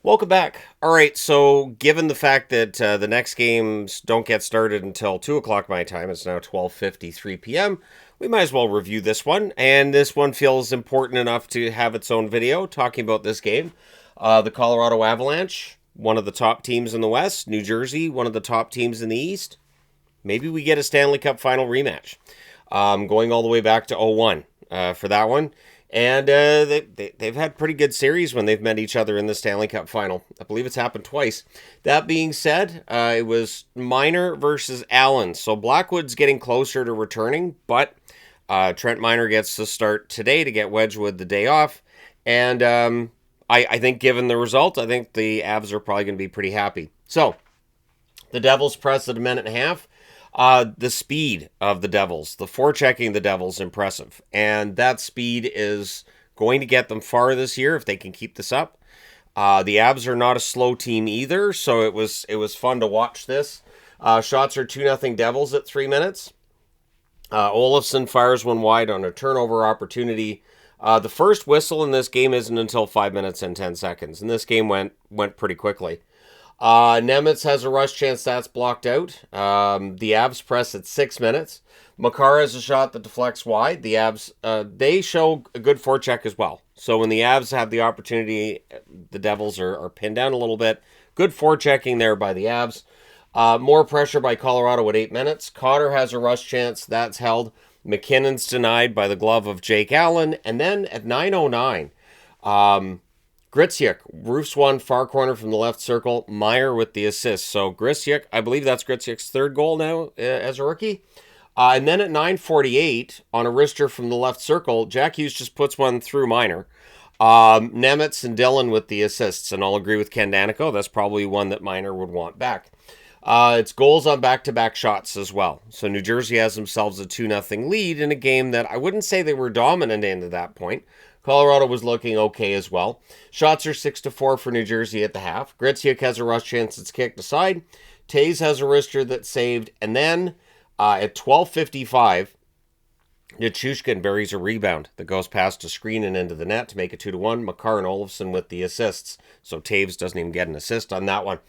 Welcome back. All right, so given the fact that the next games don't get started until 2 o'clock my time, it's now 12:53 p.m., we might as well review this one. And this one feels important enough to have its own video talking about this game. The Colorado Avalanche, one of the top teams in the West. New Jersey, one of the top teams in the East. Maybe we get a Stanley Cup final rematch. Going all the way back to 01 for that one. And they've had pretty good series when they've met each other in the Stanley Cup final. I believe it's happened twice. That being said, it was Miner versus Allen. So Blackwood's getting closer to returning, but Trent Miner gets to start today to get Wedgwood the day off. And I think given the result, I think the Avs are probably going to be pretty happy. So the Devils press at a minute and a half. The speed of the Devils, the forechecking the Devils, impressive. And that speed is going to get them far this year if they can keep this up. The Avs are not a slow team either, so it was fun to watch this. Shots are 2-0 Devils at 3 minutes. Olofsson fires one wide on a turnover opportunity. The first whistle in this game isn't until 5 minutes and 10 seconds, and this game went pretty quickly. Nemitz has a rush chance that's blocked out. The Avs press at 6 minutes. Makar has a shot that deflects wide. The Avs, they show a good forecheck as well. So when the Avs have the opportunity, the Devils are pinned down a little bit. Good forechecking there by the Avs. More pressure by Colorado at 8 minutes. Cotter has a rush chance. That's held. McKinnon's denied by the glove of Jake Allen. And then at 9:09, Griciuk roofs one far corner from the left circle. Meyer with the assist. So Griciuk, I believe that's Griciuk's third goal now as a rookie. And then at 9:48, on a wrister from the left circle, Jack Hughes just puts one through Miner. Nemitz and Dillon with the assists, and I'll agree with Ken Danico. That's probably one that Miner would want back. It's goals on back-to-back shots as well. So New Jersey has themselves a 2-0 lead in a game that I wouldn't say they were dominant into that point. Colorado was looking okay as well. Shots are 6-4 for New Jersey at the half. Griciuk has a rush chance that's kicked aside. Taves has a wrister that's saved. And then at 12:55, Nichushkin buries a rebound that goes past a screen and into the net to make it 2-1. Makar and Olofsson with the assists. So Taves doesn't even get an assist on that one.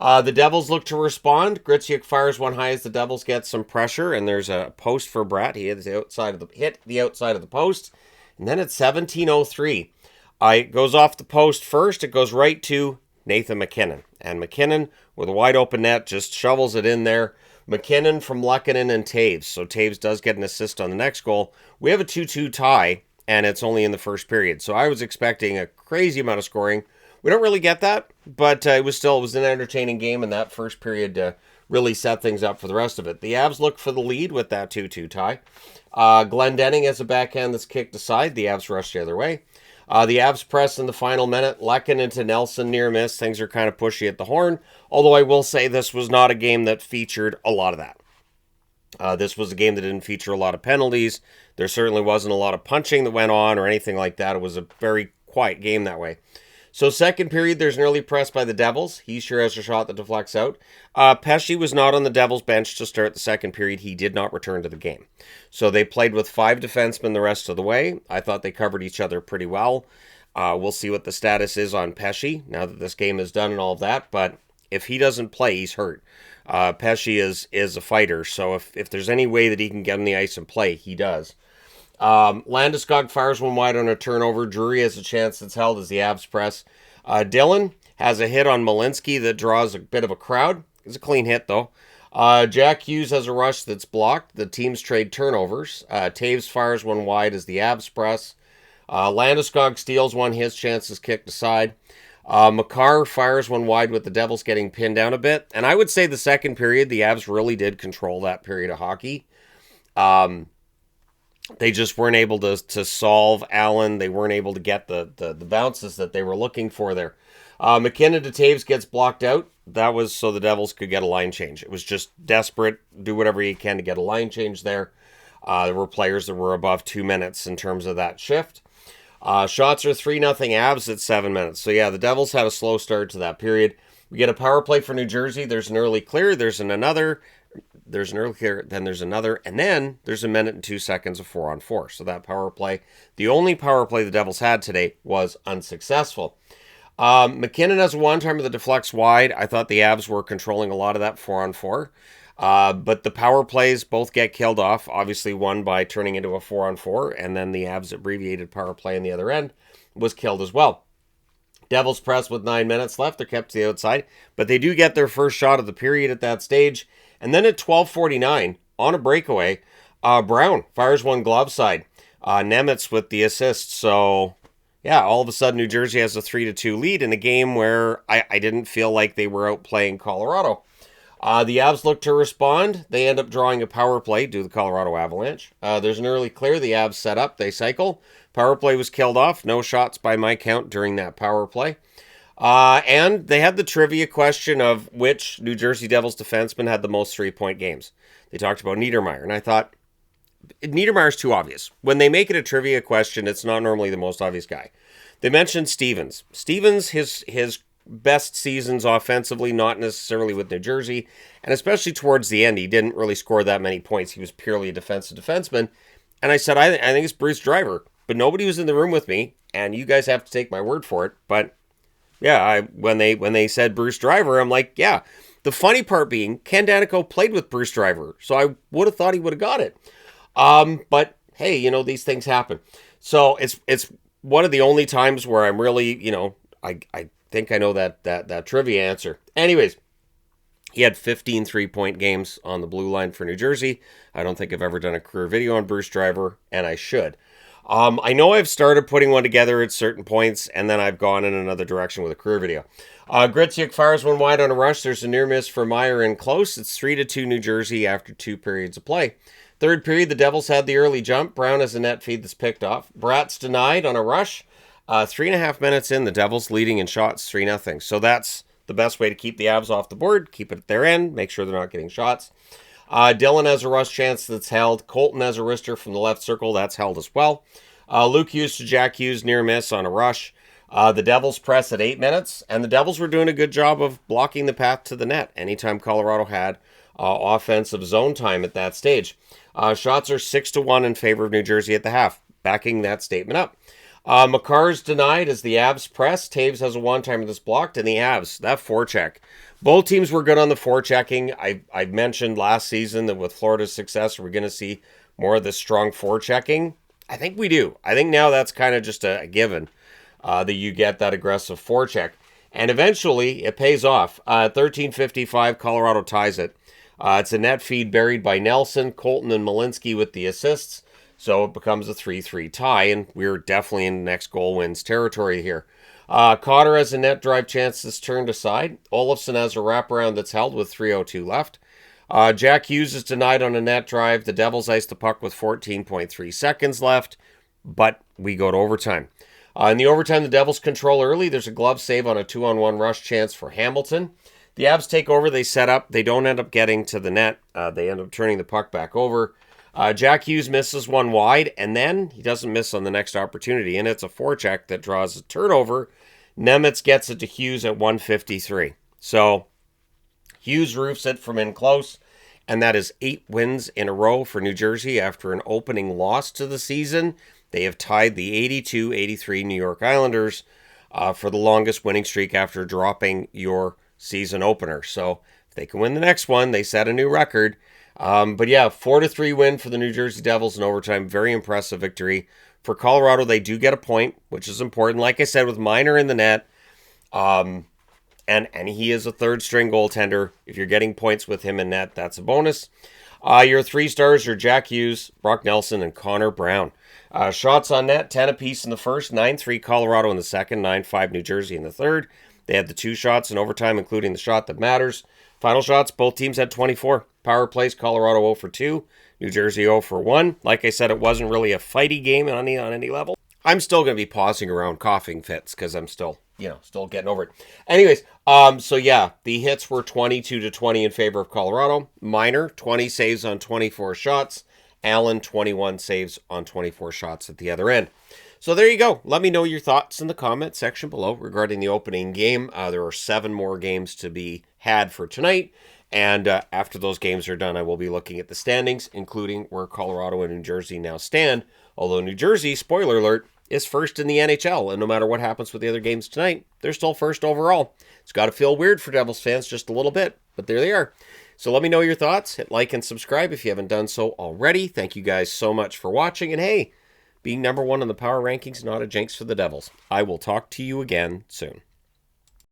The Devils look to respond. Griciuk fires one high as the Devils get some pressure, and there's a post for Bratt. He hit the outside of the post. And then at 17:03, it goes off the post first. It goes right to Nathan MacKinnon. And MacKinnon, with a wide open net, just shovels it in there. MacKinnon from Lehkonen and Taves. So Taves does get an assist on the next goal. We have a 2-2 tie, and it's only in the first period. So I was expecting a crazy amount of scoring. We don't really get that, but it was an entertaining game, and that first period really set things up for the rest of it. The Avs look for the lead with that 2-2 tie. Glendening has a backhand that's kicked aside. The Avs rush the other way. The Avs press in the final minute. Lehkonen into Nelson near miss. Things are kind of pushy at the horn. Although I will say this was not a game that featured a lot of that. This was a game that didn't feature a lot of penalties. There certainly wasn't a lot of punching that went on or anything like that. It was a very quiet game that way. So second period, there's an early press by the Devils. He sure has a shot that deflects out. Pesce was not on the Devils bench to start the second period. He did not return to the game. So they played with 5 defensemen the rest of the way. I thought they covered each other pretty well. We'll see what the status is on Pesce now that this game is done and all of that. But if he doesn't play, he's hurt. Pesce is a fighter. So if there's any way that he can get on the ice and play, he does. Landeskog fires one wide on a turnover. Drury has a chance that's held as the Avs press. Dillon has a hit on Malinsky that draws a bit of a crowd. It's a clean hit, though. Jack Hughes has a rush that's blocked. The teams trade turnovers. Taves fires one wide as the Avs press. Landeskog steals one. His chance is kicked aside. Makar fires one wide with the Devils getting pinned down a bit. And I would say the second period, the Avs really did control that period of hockey. They just weren't able to solve Allen. They weren't able to get the bounces that they were looking for there. McKinnon to Taves gets blocked out. That was so the Devils could get a line change. It was just desperate. Do whatever you can to get a line change there. There were players that were above 2 minutes in terms of that shift. Shots are 3-0 Avs at 7 minutes. So yeah, the Devils had a slow start to that period. We get a power play for New Jersey. There's an early clear. There's an early clear, then there's another, and then there's a minute and 2 seconds of 4-on-4. So that power play, the only power play the Devils had today, was unsuccessful. McKinnon has a one-timer that deflects wide. I thought the Avs were controlling a lot of that 4-on-4. But the power plays both get killed off. Obviously, one by turning into a 4-on-4, and then the Avs' abbreviated power play on the other end was killed as well. Devils press with 9 minutes left. They're kept to the outside, but they do get their first shot of the period at that stage. And then at 12:49, on a breakaway, Brown fires one glove side. Nemitz with the assist. So, yeah, all of a sudden New Jersey has a 3-2 lead in a game where I didn't feel like they were outplaying Colorado. The Avs look to respond. They end up drawing a power play due to the Colorado Avalanche. There's an early clear. The Avs set up. They cycle. Power play was killed off. No shots by my count during that power play. And they had the trivia question of which New Jersey Devils defenseman had the most 3-point games. They talked about Niedermayer, and I thought, Niedermayer's too obvious. When they make it a trivia question, it's not normally the most obvious guy. They mentioned Stevens. Stevens, his best seasons offensively, not necessarily with New Jersey, and especially towards the end, he didn't really score that many points. He was purely a defensive defenseman. And I said, I think it's Bruce Driver. But nobody was in the room with me, and you guys have to take my word for it. But yeah, when they said Bruce Driver, I'm like, yeah. The funny part being, Ken Danico played with Bruce Driver, so I would have thought he would have got it. But hey, these things happen. So it's one of the only times where I'm really, I think I know that trivia answer. Anyways, he had 15 3-point games on the blue line for New Jersey. I don't think I've ever done a career video on Bruce Driver, and I should. I know I've started putting one together at certain points, and then I've gone in another direction with a career video. Gritziuk fires one wide on a rush. There's a near miss for Meyer in close. It's 3-2 New Jersey after 2 periods of play. Third period, the Devils had the early jump. Brown has a net feed that's picked off. Bratz denied on a rush. 3.5 minutes in, the Devils leading in shots 3-0. So that's the best way to keep the Avs off the board. Keep it at their end. Make sure they're not getting shots. Dylan has a rush chance that's held. Colton has a wrister from the left circle. That's held as well. Luke Hughes to Jack Hughes, near miss on a rush. The Devils press at 8 minutes, and the Devils were doing a good job of blocking the path to the net anytime Colorado had offensive zone time at that stage. Shots are 6-1 in favor of New Jersey at the half, backing that statement up. McCarr's denied as the Avs press. Taves has a one-timer that's blocked, and the Avs, that forecheck. Both teams were good on the forechecking. I mentioned last season that with Florida's success, we're going to see more of the strong forechecking. I think we do. I think now that's kind of just a given that you get that aggressive forecheck. And eventually, it pays off. 13:55, Colorado ties it. It's a net feed buried by Nelson, Colton, and Malinsky with the assists. So it becomes a 3-3 tie, and we're definitely in next goal wins territory here. Cotter has a net drive chance that's turned aside. Olofsson has a wraparound that's held with 3:02 left. Jack Hughes is denied on a net drive. The Devils ice the puck with 14.3 seconds left, but we go to overtime. In the overtime, the Devils control early. There's a glove save on a 2-on-1 rush chance for Hamilton. The Avs take over. They set up. They don't end up getting to the net. They end up turning the puck back over. Jack Hughes misses one wide, and then he doesn't miss on the next opportunity, and it's a forecheck that draws a turnover. Nemitz gets it to Hughes at 1:53. So Hughes roofs it from in close, and that is 8 wins in a row for New Jersey after an opening loss to the season. They have tied the 82-83 New York Islanders for the longest winning streak after dropping your season opener. So if they can win the next one, they set a new record. But yeah, 4-3 win for the New Jersey Devils in overtime. Very impressive victory. For Colorado, they do get a point, which is important. Like I said, with Miner in the net, and he is a third-string goaltender. If you're getting points with him in net, that's a bonus. Your 3 stars are Jack Hughes, Brock Nelson, and Connor Brown. Shots on net, 10 apiece in the first, 9-3 Colorado in the second, 9-5 New Jersey in the third. They had the 2 shots in overtime, including the shot that matters. Final shots, both teams had 24. Power plays, Colorado 0 for 2, New Jersey 0 for 1. Like I said, it wasn't really a fighty game on any level. I'm still going to be pausing around coughing fits because I'm still getting over it. Anyways, so yeah, the hits were 22-20 in favor of Colorado. Miner, 20 saves on 24 shots. Allen, 21 saves on 24 shots at the other end. So there you go. Let me know your thoughts in the comment section below regarding the opening game. There are 7 more games to be had for tonight. And after those games are done, I will be looking at the standings, including where Colorado and New Jersey now stand. Although New Jersey, spoiler alert, is first in the NHL, and no matter what happens with the other games tonight, they're still first overall. It's got to feel weird for Devils fans just a little bit, but there they are. So let me know your thoughts. Hit like and subscribe if you haven't done so already. Thank you guys so much for watching, and hey, being number one in the power rankings, not a jinx for the Devils. I will talk to you again soon.